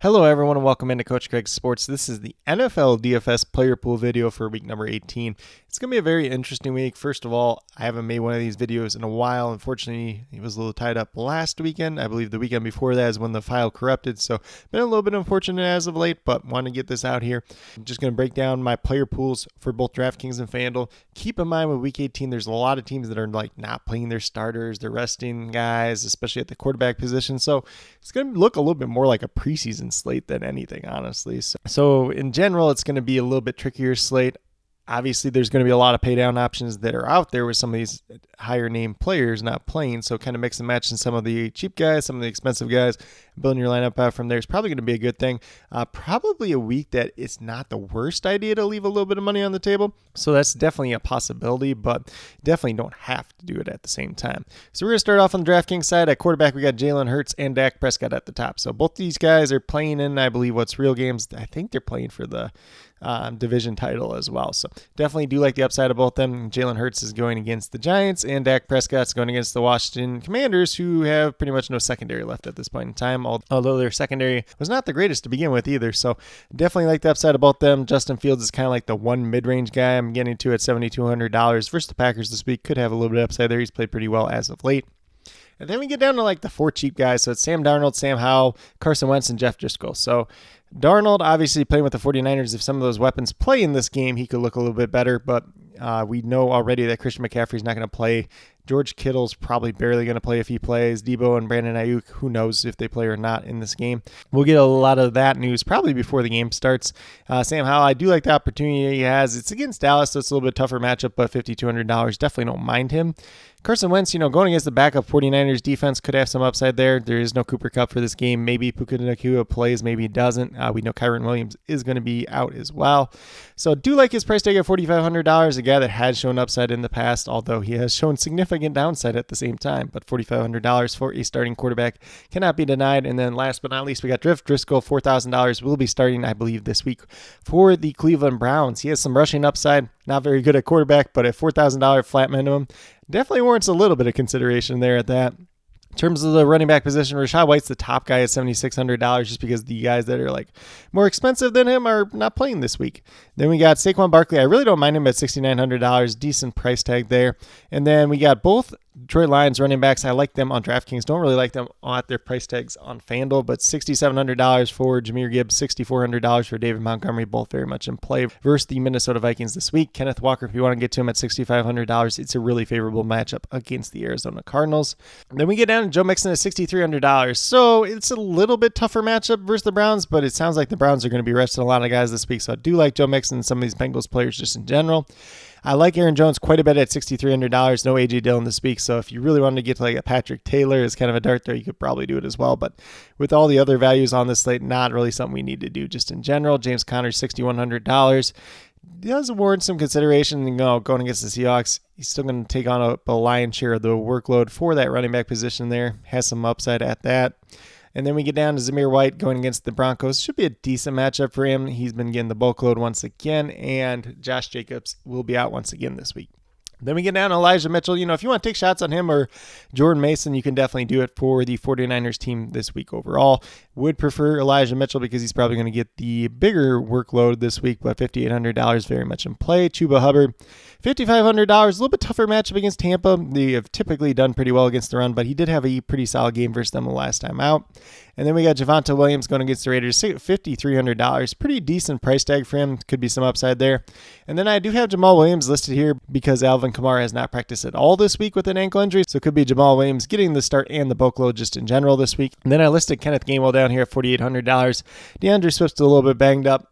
Hello everyone and welcome into Coach Craig's Sports. This is the NFL DFS player pool video for week number 18. It's going to be a very interesting week. First of all, I haven't made one of these videos in a while. Unfortunately, it was a little tied up last weekend. I believe the weekend before that is when the file corrupted. So been a little bit unfortunate as of late, but want to get this out here. I'm just going to break down my player pools for both DraftKings and FanDuel. Keep in mind with week 18, there's a lot of teams that are like not playing their starters. They're resting guys, especially at the quarterback position. So it's going to look a little bit more like a preseason slate than anything, honestly. So in general, it's going to be a little bit trickier slate. Obviously, there's going to be a lot of pay down options that are out there with some of these higher name players not playing. So kind of mix and match in some of the cheap guys, some of the expensive guys, building your lineup out from there is probably going to be a good thing. Probably a week that it's not the worst idea to leave a little bit of money on the table. So that's definitely a possibility, but definitely don't have to do it at the same time. So we're going to start off on the DraftKings side. At quarterback, we got Jalen Hurts and Dak Prescott at the top. So both these guys are playing in, I believe, what's real games. I think they're playing for the division title as well. So definitely do like the upside of both them. Jalen Hurts is going against the Giants and Dak Prescott's going against the Washington Commanders, who have pretty much no secondary left at this point in time, although their secondary was not the greatest to begin with either. So definitely like the upside of both them. Justin Fields is kind of like the one mid-range guy I'm getting to at $7,200 versus the Packers this week. Could have a little bit of upside there. He's played pretty well as of late. And then we get down to like the four cheap guys. So it's Sam Darnold, Sam Howell, Carson Wentz, and Jeff Driscoll. So Darnold, obviously playing with the 49ers, if some of those weapons play in this game, he could look a little bit better. But we know already that Christian McCaffrey's not going to play. George Kittle's probably barely going to play if he plays. Debo and Brandon Ayuk, who knows if they play or not in this game. We'll get a lot of that news probably before the game starts. Sam Howell, I do like the opportunity he has. It's against Dallas, so it's a little bit tougher matchup, but $5,200, definitely don't mind him. Carson Wentz, going against the backup 49ers defense could have some upside there. There is no Cooper Kupp for this game. Maybe Puka Nacua plays, maybe he doesn't. We know Kyren Williams is going to be out as well. So do like his price tag at $4,500, a guy that has shown upside in the past, although he has shown significant downside at the same time. But $4,500 for a starting quarterback cannot be denied. And then last but not least, we got Jeff Driscoll, $4,000. Will be starting, I believe, this week for the Cleveland Browns. He has some rushing upside. Not very good at quarterback, but at $4,000 flat minimum, definitely warrants a little bit of consideration there at that. In terms of the running back position, Rachaad White's the top guy at $7,600 just because the guys that are like more expensive than him are not playing this week. Then we got Saquon Barkley. I really don't mind him at $6,900. Decent price tag there. And then we got both Detroit Lions running backs. I like them on DraftKings. Don't really like them at their price tags on FanDuel, but $6,700 for Jahmyr Gibbs, $6,400 for David Montgomery, both very much in play versus the Minnesota Vikings this week. Kenneth Walker, if you want to get to him at $6,500, it's a really favorable matchup against the Arizona Cardinals. Then we get down to Joe Mixon at $6,300. So it's a little bit tougher matchup versus the Browns, but it sounds like the Browns are going to be resting a lot of guys this week. So I do like Joe Mixon and some of these Bengals players just in general. I like Aaron Jones quite a bit at $6,300. No A.J. Dillon this week, so if you really wanted to get to like a Patrick Taylor as kind of a dart there, you could probably do it as well. But with all the other values on this slate, not really something we need to do just in general. James Conner, $6,100. He does warrant some consideration. Going against the Seahawks, he's still going to take on a lion's share of the workload for that running back position there. Has some upside at that. And then we get down to Zamir White going against the Broncos. Should be a decent matchup for him. He's been getting the bulk load once again, and Josh Jacobs will be out once again this week. Then we get down to Elijah Mitchell. If you want to take shots on him or Jordan Mason, you can definitely do it for the 49ers team this week overall. Would prefer Elijah Mitchell because he's probably going to get the bigger workload this week, but $5,800 very much in play. Chuba Hubbard, $5,500. A little bit tougher matchup against Tampa. They have typically done pretty well against the run, but he did have a pretty solid game versus them the last time out. And then we got Javonte Williams going against the Raiders, $5,300. Pretty decent price tag for him. Could be some upside there. And then I do have Jamal Williams listed here because Alvin Kamara has not practiced at all this week with an ankle injury. So it could be Jamal Williams getting the start and the bulk load just in general this week. And then I listed Kenneth Gainwell down here at $4,800. DeAndre Swift's a little bit banged up.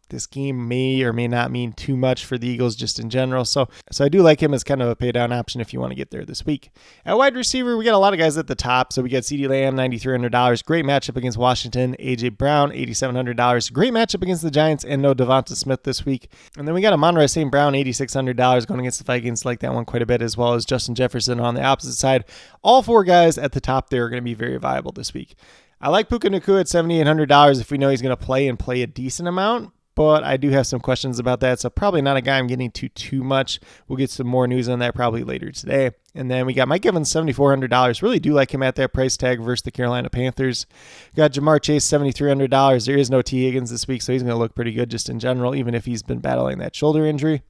This game may or may not mean too much for the Eagles just in general. So I do like him as kind of a pay down option if you want to get there this week. At wide receiver, we got a lot of guys at the top. So we got CeeDee Lamb, $9,300. Great matchup against Washington. A.J. Brown, $8,700. Great matchup against the Giants and no Devonta Smith this week. And then we got Amon-Ra St. Brown, $8,600 going against the Vikings. Like that one quite a bit, as well as Justin Jefferson on the opposite side. All four guys at the top there are going to be very viable this week. I like Puka Nacua at $7,800 if we know he's going to play and play a decent amount, but I do have some questions about that, so probably not a guy I'm getting too much. We'll get some more news on that probably later today. And then we got Mike Evans, $7,400. Really do like him at that price tag versus the Carolina Panthers. Got Jamar Chase, $7,300. There is no T. Higgins this week, so he's going to look pretty good just in general, even if he's been battling that shoulder injury.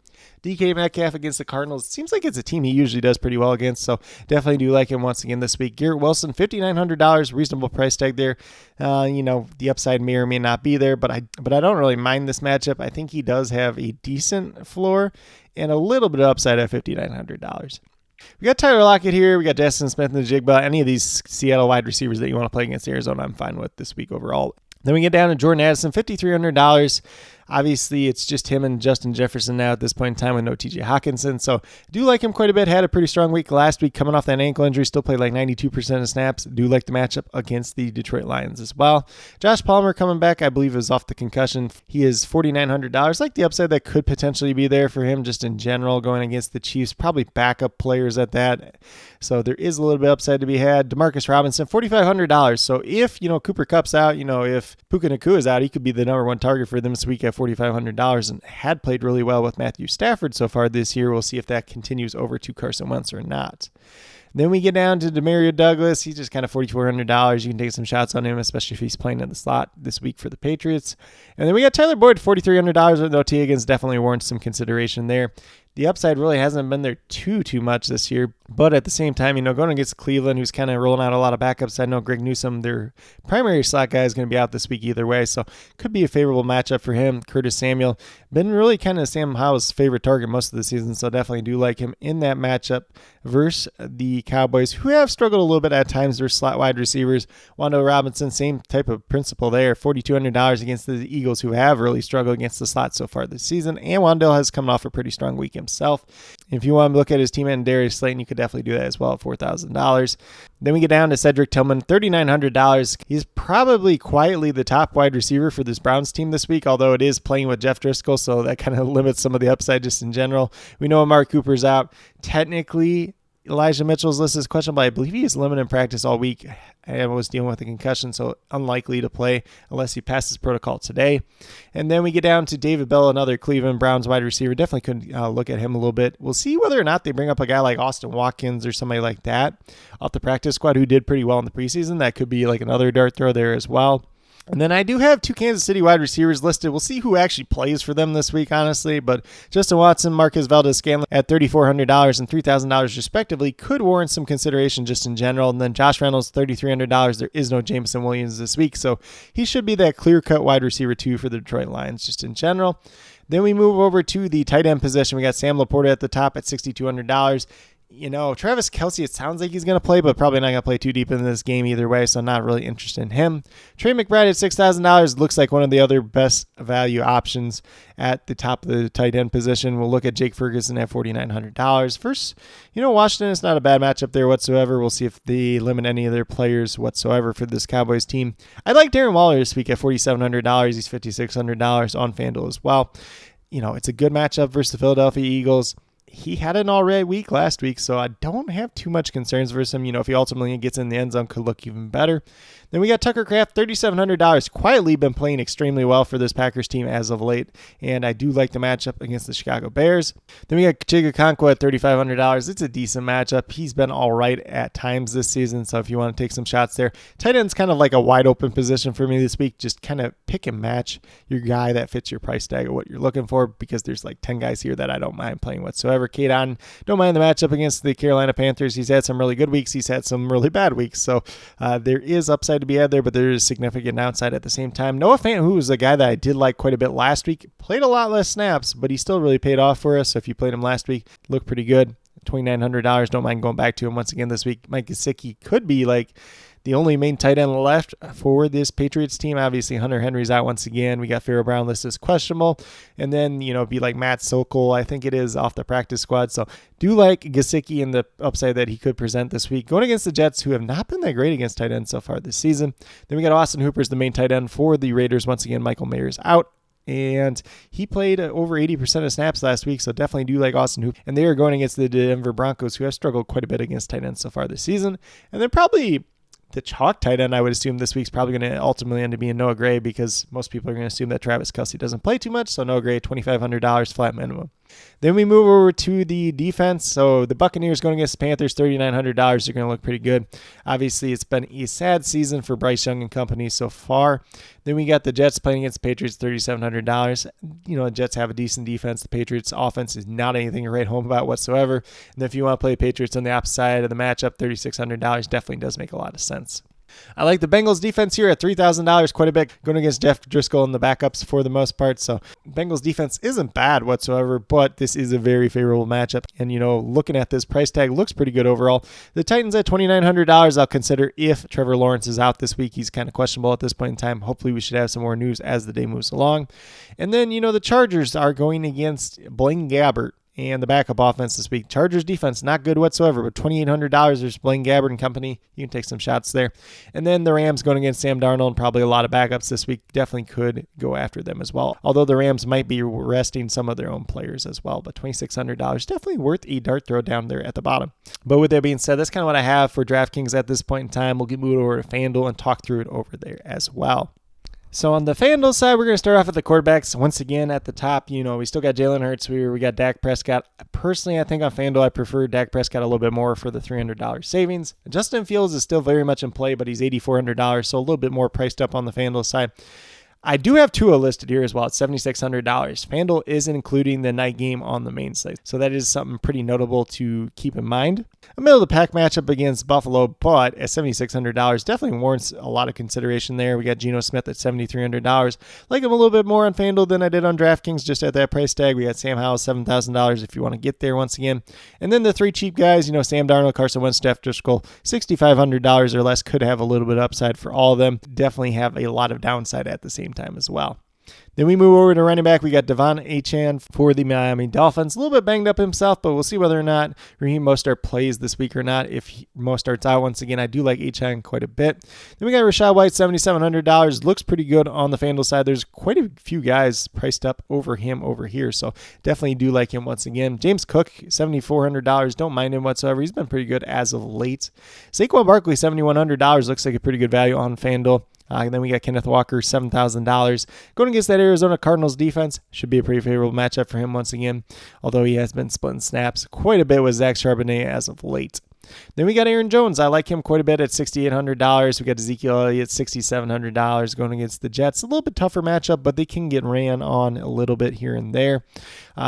DK Metcalf against the Cardinals. It seems like it's a team he usually does pretty well against, so definitely do like him once again this week. Garrett Wilson, $5,900, reasonable price tag there. The upside may or may not be there, but I don't really mind this matchup. I think he does have a decent floor and a little bit of upside at $5,900. We got Tyler Lockett here. We got Justin Smith and the Jigba. Any of these Seattle wide receivers that you want to play against Arizona, I'm fine with this week overall. Then we get down to Jordan Addison, $5,300. Obviously, it's just him and Justin Jefferson now at this point in time with no TJ Hawkinson. So I do like him quite a bit. Had a pretty strong week last week coming off that ankle injury. Still played like 92% of snaps. Do like the matchup against the Detroit Lions as well. Josh Palmer coming back, I believe, is off the concussion. He is $4,900. Like the upside that could potentially be there for him just in general going against the Chiefs. Probably backup players at that. So there is a little bit of upside to be had. Demarcus Robinson, $4,500. So if, Cooper Kupp's out, if Puka Nacua is out, he could be the number one target for them this week at $4,500 and had played really well with Matthew Stafford so far this year. We'll see if that continues over to Carson Wentz or not. Then we get down to Demario Douglas. He's just kind of $4,400. You can take some shots on him, especially if he's playing in the slot this week for the Patriots. And then we got Tyler Boyd, $4,300 with no T. Higgins. Definitely warrants some consideration there. The upside really hasn't been there too much this year, but at the same time, going against Cleveland, who's kind of rolling out a lot of backups. I know Greg Newsome, their primary slot guy, is going to be out this week either way, so could be a favorable matchup for him. Curtis Samuel, been really kind of Sam Howell's favorite target most of the season, so definitely do like him in that matchup versus the Cowboys, who have struggled a little bit at times. Their slot wide receivers, Wan'Dale Robinson, same type of principle there, $4,200 against the Eagles, who have really struggled against the slot so far this season, and Wan'Dale has come off a pretty strong week himself. If you want to look at his team and Darius Slayton, you could definitely do that as well at $4,000. Then we get down to Cedric Tillman, $3,900. He's probably quietly the top wide receiver for this Browns team this week, although it is playing with Jeff Driscoll, so that kind of limits some of the upside just in general. We know Amari Cooper's out. Technically, Elijah Mitchell's list is questionable. I believe he is limited in practice all week. I was dealing with a concussion, so unlikely to play unless he passes protocol today. And then we get down to David Bell, another Cleveland Browns wide receiver. Definitely could look at him a little bit. We'll see whether or not they bring up a guy like Austin Watkins or somebody like that off the practice squad who did pretty well in the preseason. That could be like another dart throw there as well. And then I do have two Kansas City wide receivers listed. We'll see who actually plays for them this week, honestly. But Justin Watson, Marquez Valdez-Scantling at $3,400 and $3,000 respectively could warrant some consideration just in general. And then Josh Reynolds, $3,300. There is no Jameson Williams this week, so he should be that clear-cut wide receiver too for the Detroit Lions just in general. Then we move over to the tight end position. We got Sam Laporta at the top at $6,200. Travis Kelce, it sounds like he's going to play, but probably not going to play too deep in this game either way, so not really interested in him. Trey McBride at $6,000 looks like one of the other best value options at the top of the tight end position. We'll look at Jake Ferguson at $4,900. First, Washington is not a bad matchup there whatsoever. We'll see if they limit any of their players whatsoever for this Cowboys team. I like Darren Waller this week at $4,700. He's $5,600 on FanDuel as well. It's a good matchup versus the Philadelphia Eagles. He had an all right week last week, so I don't have too much concerns versus him. If he ultimately gets in the end zone, could look even better. Then we got Tucker Kraft, $3,700. Quietly been playing extremely well for this Packers team as of late, and I do like the matchup against the Chicago Bears. Then we got Chiga Okonkwo at $3,500. It's a decent matchup. He's been all right at times this season, so if you want to take some shots there. Tight end's kind of like a wide open position for me this week. Just kind of pick and match your guy that fits your price tag or what you're looking for, because there's like 10 guys here that I don't mind playing whatsoever. Kate On, don't mind the matchup against the Carolina Panthers. He's had some really good weeks. He's had some really bad weeks. So there is upside to be had there, but there is significant downside at the same time. Noah Fant, who was a guy that I did like quite a bit last week, played a lot less snaps, but he still really paid off for us. So if you played him last week, looked pretty good. $2,900. Don't mind going back to him once again this week. Mike Gesicki could be like the only main tight end left for this Patriots team. Obviously, Hunter Henry's out once again. We got Pharaoh Brown listed as questionable. And then, be like Matt Sokol, I think it is, off the practice squad. So do like Gesicki and the upside that he could present this week. Going against the Jets, who have not been that great against tight ends so far this season. Then we got Austin Hooper as the main tight end for the Raiders. Once again, Michael Mayer's out. And he played over 80% of snaps last week, so definitely do like Austin Hooper. And they are going against the Denver Broncos, who have struggled quite a bit against tight ends so far this season. And then probably The chalk tight end, I would assume this week's probably going to ultimately end up being Noah Gray, because most people are going to assume that Travis Kelce doesn't play too much. So Noah Gray, $2,500 flat minimum. Then we move over to the defense. So the Buccaneers going against the Panthers, $3,900. They're going to look pretty good. Obviously, it's been a sad season for Bryce Young and company so far. Then we got the Jets playing against the Patriots, $3,700. The Jets have a decent defense. The Patriots offense is not anything to write home about whatsoever. And if you want to play Patriots on the opposite side of the matchup, $3,600 definitely does make a lot of sense. I like the Bengals defense here at $3,000 quite a bit, going against Jeff Driscoll and the backups for the most part. So Bengals defense isn't bad whatsoever, but this is a very favorable matchup. And, looking at this price tag, looks pretty good overall. The Titans at $2,900, I'll consider if Trevor Lawrence is out this week. He's kind of questionable at this point in time. Hopefully we should have some more news as the day moves along. And then, the Chargers are going against Blaine Gabbert and the backup offense this week. Chargers defense, not good whatsoever, but $2,800, there's Blaine Gabbert and company. You can take some shots there. And then the Rams going against Sam Darnold, probably a lot of backups this week. Definitely could go after them as well. Although the Rams might be resting some of their own players as well, but $2,600, definitely worth a dart throw down there at the bottom. But with that being said, that's kind of what I have for DraftKings at this point in time. We'll get moved over to FanDuel and talk through it over there as well. So on the FanDuel side, we're going to start off with the quarterbacks. Once again, at the top, we still got Jalen Hurts. We got Dak Prescott. Personally, I think on FanDuel, I prefer Dak Prescott a little bit more for the $300 savings. Justin Fields is still very much in play, but he's $8,400, so a little bit more priced up on the FanDuel side. I do have Tua listed here as well at $7,600. FanDuel isn't including the night game on the main slate, so that is something pretty notable to keep in mind. A middle of the pack matchup against Buffalo, but at $7,600 definitely warrants a lot of consideration there. We got Geno Smith at $7,300. Like him a little bit more on FanDuel than I did on DraftKings, just at that price tag. We got Sam Howell, $7,000 if you want to get there once again. And then the three cheap guys, Sam Darnold, Carson Wentz, Jeff Driscoll, $6,500 or less, could have a little bit of upside for all of them. Definitely have a lot of downside at the same time as well. Then we move over to running back. We got Devon Achane for the Miami Dolphins. A little bit banged up himself, but we'll see whether or not Raheem Mostert plays this week or not. If Mostert's out once again, I do like Achane quite a bit. Then we got Rachaad White, $7,700. Looks pretty good on the FanDuel side. There's quite a few guys priced up over him over here, so definitely do like him once again. James Cook, $7,400. Don't mind him whatsoever. He's been pretty good as of late. Saquon Barkley, $7,100. Looks like a pretty good value on FanDuel. And then we got Kenneth Walker, $7,000. Going against that Arizona Cardinals defense. Should be a pretty favorable matchup for him once again, although he has been splitting snaps quite a bit with Zach Charbonnet as of late. Then we got Aaron Jones. I like him quite a bit at $6,800. We got Ezekiel Elliott, $6,700 going against the Jets. A little bit tougher matchup, but they can get ran on a little bit here and there.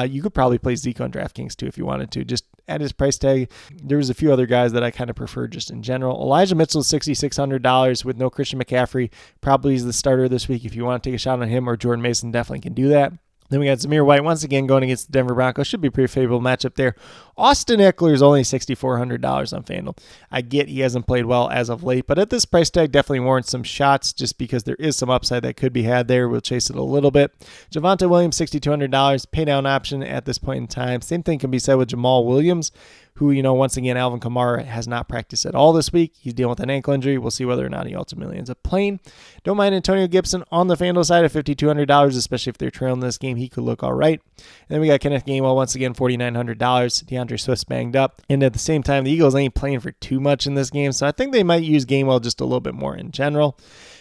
You could probably play Zeke on DraftKings too if you wanted to. Just at his price tag, there was a few other guys that I kind of prefer just in general. Elijah Mitchell, $6,600 with no Christian McCaffrey. Probably is the starter this week. If you want to take a shot on him or Jordan Mason, definitely can do that. Then we got Zamir White once again going against the Denver Broncos. Should be a pretty favorable matchup there. Austin Eckler is only $6,400 on FanDuel. I get he hasn't played well as of late, but at this price tag definitely warrants some shots just because there is some upside that could be had there. We'll chase it a little bit. Javonte Williams, $6,200. Pay down option at this point in time. Same thing can be said with Jamal Williams, who, once again, Alvin Kamara has not practiced at all this week. He's dealing with an ankle injury. We'll see whether or not he ultimately ends up playing. Don't mind Antonio Gibson on the FanDuel side at $5,200, especially if they're trailing this game. He could look all right. And then we got Kenneth Gainwell once again, $4,900. DeAndre Swift's banged up. And at the same time, the Eagles ain't playing for too much in this game, so I think they might use Gainwell just a little bit more in general.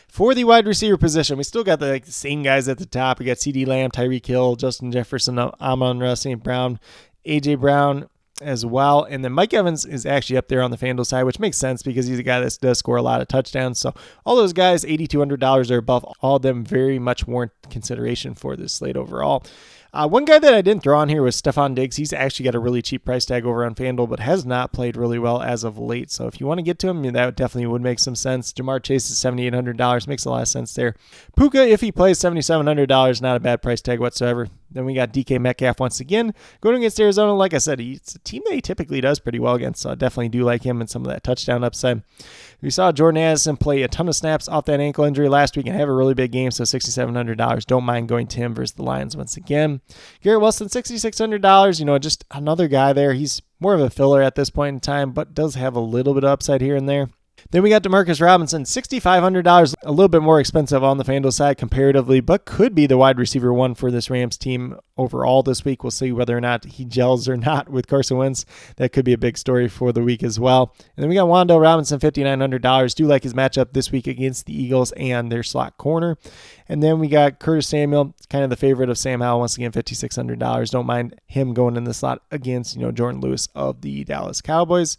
For the wide receiver position, we still got the same guys at the top. We got CeeDee Lamb, Tyreek Hill, Justin Jefferson, Amon-Ra St. Brown, A.J. Brown as well. And then Mike Evans is actually up there on the FanDuel side, which makes sense because he's a guy that does score a lot of touchdowns. So all those guys, $8,200 or above, all of them very much warrant consideration for this slate overall. One guy that I didn't throw on here was Stephon Diggs. He's actually got a really cheap price tag over on FanDuel, but has not played really well as of late. So if you want to get to him, that definitely would make some sense. Jamar Chase is $7,800. Makes a lot of sense there. Puka, if he plays, $7,700. Not a bad price tag whatsoever. Then we got DK Metcalf once again going against Arizona. Like I said, it's a team that he typically does pretty well against, so I definitely do like him and some of that touchdown upside. We saw Jordan Addison play a ton of snaps off that ankle injury last week and have a really big game, so $6,700. Don't mind going to him versus the Lions once again. Garrett Wilson, $6,600. Just another guy there. He's more of a filler at this point in time, but does have a little bit of upside here and there. Then we got Demarcus Robinson, $6,500, a little bit more expensive on the FanDuel side comparatively, but could be the wide receiver one for this Rams team overall this week. We'll see whether or not he gels or not with Carson Wentz. That could be a big story for the week as well. And then we got Wan'Dale Robinson, $5,900. Do like his matchup this week against the Eagles and their slot corner. And then we got Curtis Samuel, kind of the favorite of Sam Howell, once again, $5,600. Don't mind him going in the slot against, Jordan Lewis of the Dallas Cowboys.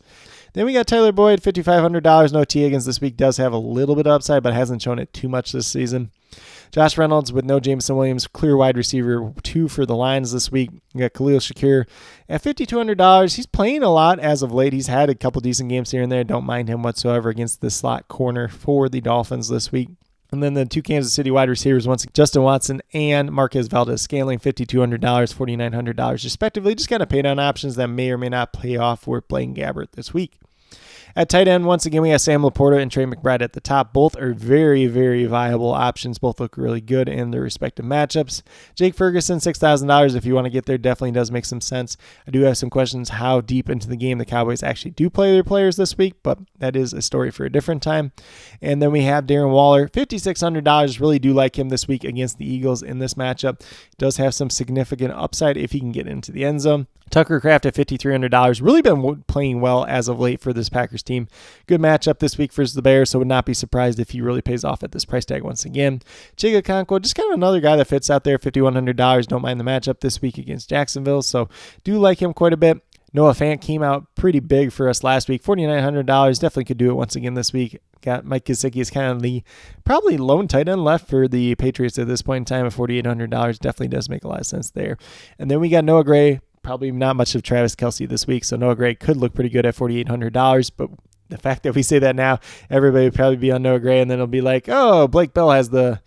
Then we got Tyler Boyd, $5,500. No T. Higgins this week, does have a little bit of upside, but hasn't shown it too much this season. Josh Reynolds with no Jameson Williams, clear wide receiver 2 for the Lions this week. We got Khalil Shakir at $5,200. He's playing a lot as of late. He's had a couple decent games here and there. Don't mind him whatsoever against the slot corner for the Dolphins this week. And then the two Kansas City wide receivers, once Justin Watson and Marquez Valdez-Scantling, $5,200, $4,900 respectively. Just kind of pay down options that may or may not pay off for Blaine Gabbert this week. At tight end, once again, we have Sam Laporta and Trey McBride at the top. Both are very, very viable options. Both look really good in their respective matchups. Jake Ferguson, $6,000. If you want to get there, definitely does make some sense. I do have some questions how deep into the game the Cowboys actually do play their players this week, but that is a story for a different time. And then we have Darren Waller, $5,600. Really do like him this week against the Eagles in this matchup. Does have some significant upside if he can get into the end zone. Tucker Kraft at $5,300. Really been playing well as of late for this Packers team. Good matchup this week versus the Bears, so would not be surprised if he really pays off at this price tag once again. Chig Okonkwo, just kind of another guy that fits out there, $5,100. Don't mind the matchup this week against Jacksonville, so do like him quite a bit. Noah Fant came out pretty big for us last week, $4,900. Definitely could do it once again this week. Got Mike Gesicki as kind of the probably lone tight end left for the Patriots at this point in time at $4,800. Definitely does make a lot of sense there. And then we got Noah Gray. Probably not much of Travis Kelce this week, so Noah Gray could look pretty good at $4,800, but the fact that we say that now, everybody would probably be on Noah Gray, and then it'll be like, oh, Blake Bell has the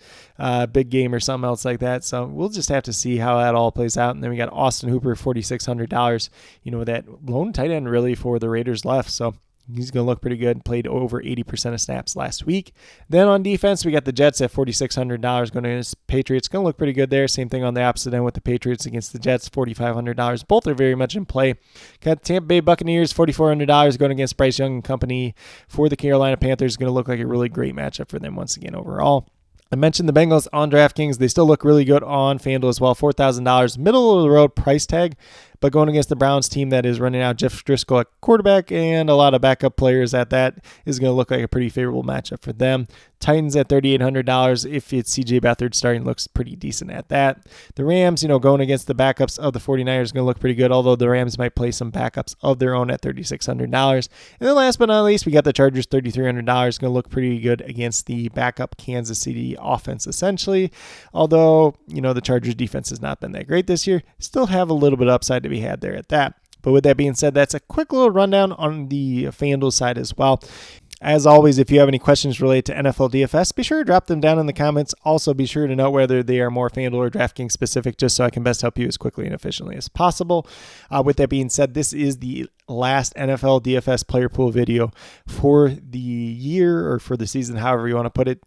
big game or something else like that. So we'll just have to see how that all plays out. And then we got Austin Hooper, $4,600, that lone tight end really for the Raiders left. So he's going to look pretty good. Played over 80% of snaps last week. Then on defense, we got the Jets at $4,600 going against Patriots. Going to look pretty good there. Same thing on the opposite end with the Patriots against the Jets, $4,500. Both are very much in play. Got Tampa Bay Buccaneers, $4,400 going against Bryce Young and company for the Carolina Panthers. Going to look like a really great matchup for them once again overall. I mentioned the Bengals on DraftKings. They still look really good on FanDuel as well. $4,000, middle of the road price tag, but going against the Browns team that is running out Jeff Driscoll at quarterback and a lot of backup players at that is going to look like a pretty favorable matchup for them. Titans at $3,800. If it's CJ Beathard starting, looks pretty decent at that. The Rams, going against the backups of the 49ers is going to look pretty good, although the Rams might play some backups of their own at $3,600. And then last but not least, we got the Chargers, $3,300. Going to look pretty good against the backup Kansas City offense, essentially. Although, the Chargers defense has not been that great this year, still have a little bit of upside to be had there at that. But with that being said, that's a quick little rundown on the FanDuel side as well. As always, if you have any questions related to NFL DFS, be sure to drop them down in the comments. Also, be sure to note whether they are more FanDuel or DraftKings specific, just so I can best help you as quickly and efficiently as possible. With that being said, this is the last NFL DFS player pool video for the year or for the season, however you want to put it.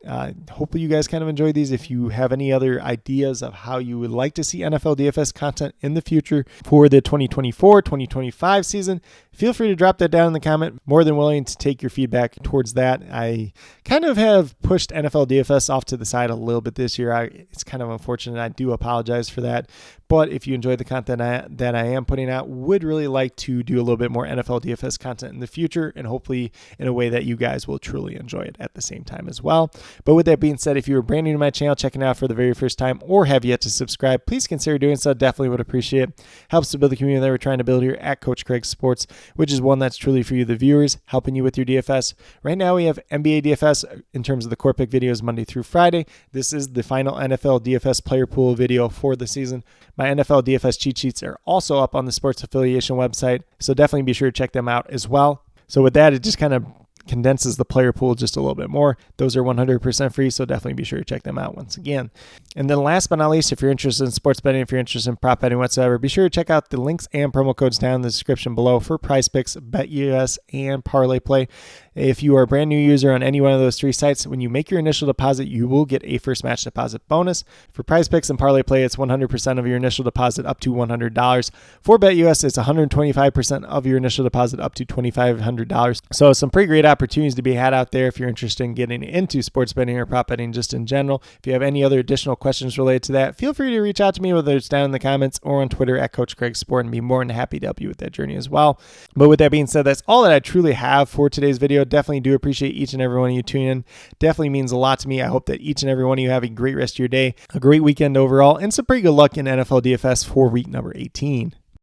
Hopefully you guys kind of enjoy these. If you have any other ideas of how you would like to see NFL DFS content in the future for the 2024-2025 season, feel free to drop that down in the comment. More than willing to take your feedback towards that. I kind of have pushed NFL DFS off to the side a little bit this year. It's kind of unfortunate. I do apologize for that. But if you enjoy the content that I am putting out, would really like to do a little bit more NFL DFS content in the future, and hopefully in a way that you guys will truly enjoy it at the same time as well. But with that being said, if you are brand new to my channel, checking it out for the very first time, or have yet to subscribe, please consider doing so. Definitely would appreciate it. Helps to build the community that we're trying to build here at Coach Craig Sports, which is one that's truly for you, the viewers, helping you with your DFS. Right now we have NBA DFS in terms of the core pick videos Monday through Friday. This is the final NFL DFS player pool video for the season. My NFL DFS cheat sheets are also up on the Sports Affiliation website, so definitely be sure to check them out as well. So with that, it just kind of condenses the player pool just a little bit more. Those are 100% free, so definitely be sure to check them out once again. And then last but not least, if you're interested in sports betting, if you're interested in prop betting whatsoever, be sure to check out the links and promo codes down in the description below for PrizePicks, BetUS, and Parlay Play. If you are a brand new user on any one of those three sites, when you make your initial deposit, you will get a first match deposit bonus. For PrizePicks and Parlay Play, it's 100% of your initial deposit up to $100. For BetUS, it's 125% of your initial deposit up to $2,500. So some pretty great options opportunities to be had out there if you're interested in getting into sports betting or prop betting just in general. If you have any other additional questions related to that, feel free to reach out to me, whether it's down in the comments or on Twitter at Coach Craig Sport, and be more than happy to help you with that journey as well. But with that being said, that's all that I truly have for today's video. Definitely do appreciate each and every one of you tuning in. Definitely means a lot to me. I hope that each and every one of you have a great rest of your day, a great weekend overall, and some pretty good luck in NFL DFS for week number 18.